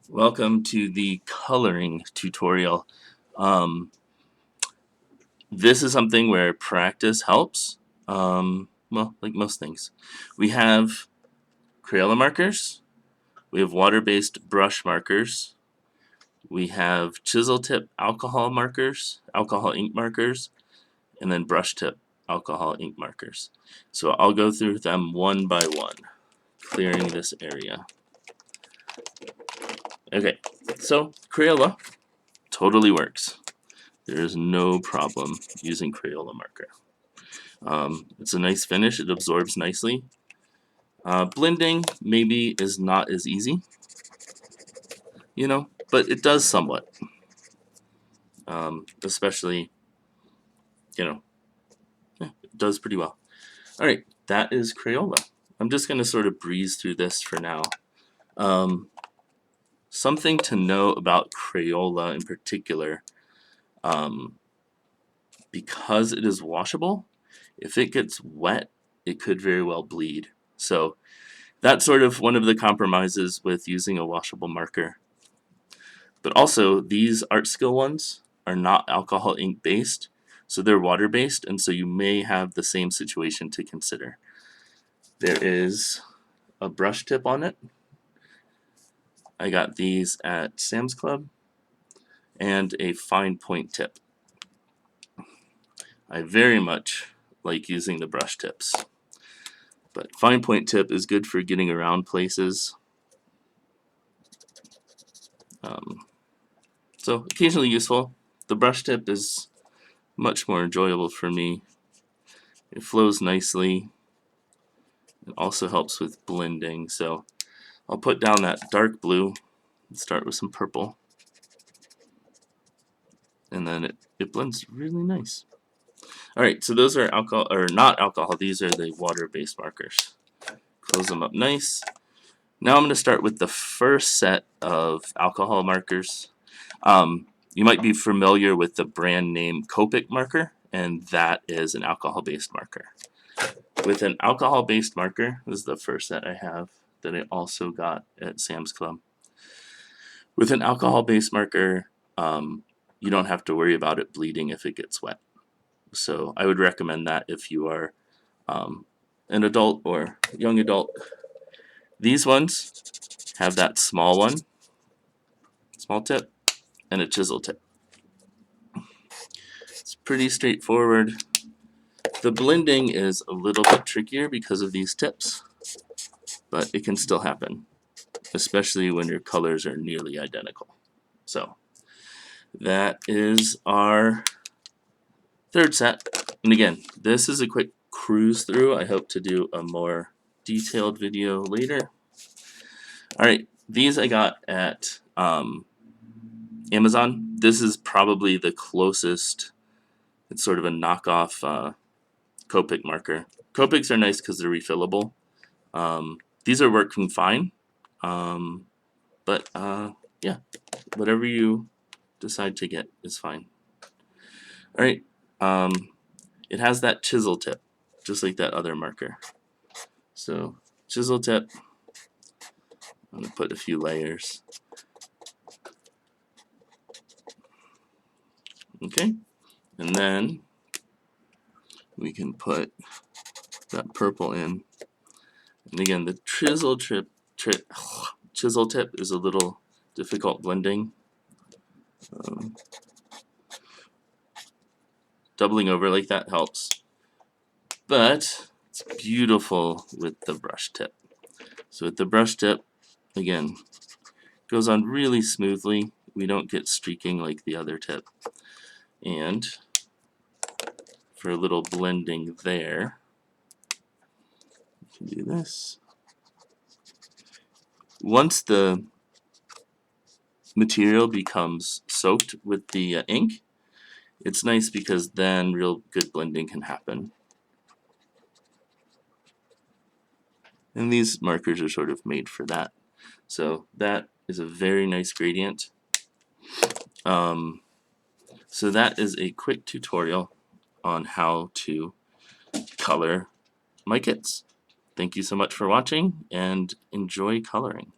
Welcome to the coloring tutorial. Um, this is something where practice helps, well, like most things. We have Crayola markers, we have water-based brush markers, we have chisel tip alcohol markers, alcohol ink markers, and then brush tip alcohol ink markers. So I'll go through them one by one, clearing this area. Okay, so Crayola totally works. There is no problem using Crayola marker. It's a nice finish, it absorbs nicely. Blending maybe is not as easy, but it does somewhat. Especially, it does pretty well. Alright, that is Crayola. I'm just going to sort of breeze through this for now. Something to know about Crayola in particular, because it is washable, if it gets wet, it could very well bleed. So that's sort of one of the compromises with using a washable marker. But also, these art skill ones are not alcohol ink based, so they're water based, and so you may have the same situation to consider. There is a brush tip on it. I got these at Sam's Club, and a fine point tip. I very much like using the brush tips, but fine point tip is good for getting around places. So occasionally useful. The brush tip is much more enjoyable for me. It flows nicely. It also helps with blending. So I'll put down that dark blue and start with some purple. And then it blends really nice. Alright, so those are alcohol, or not alcohol, these are the water-based markers. Close them up nice. Now I'm going to start with the first set of alcohol markers. You might be familiar with the brand name Copic marker, and that is an alcohol-based marker. With an alcohol-based marker, this is the first set I have that I also got at Sam's Club. With an alcohol-based marker, you don't have to worry about it bleeding if it gets wet. So I would recommend that if you are an adult or young adult. These ones have that small tip, and a chisel tip. It's pretty straightforward. The blending is a little bit trickier because of these tips, but it can still happen, especially when your colors are nearly identical. So that is our third set. And again, this is a quick cruise through. I hope to do a more detailed video later. Alright, these I got at Amazon. This is probably the closest. It's sort of a knockoff Copic marker. Copics are nice because they're refillable. These are working fine. But yeah, whatever you decide to get is fine. Alright, it has that chisel tip, just like that other marker. So, chisel tip. I'm going to put a few layers. Okay, and then we can put that purple in. And again, the chisel tip is a little difficult blending. Doubling over like that helps. But it's beautiful with the brush tip. So with the brush tip, again, goes on really smoothly. We don't get streaking like the other tip. And for a little blending there, we can do this. Once the material becomes soaked with the ink, it's nice because then real good blending can happen. And these markers are sort of made for that. So that is a very nice gradient. So that is a quick tutorial on how to color my kits. Thank you so much for watching, and enjoy coloring.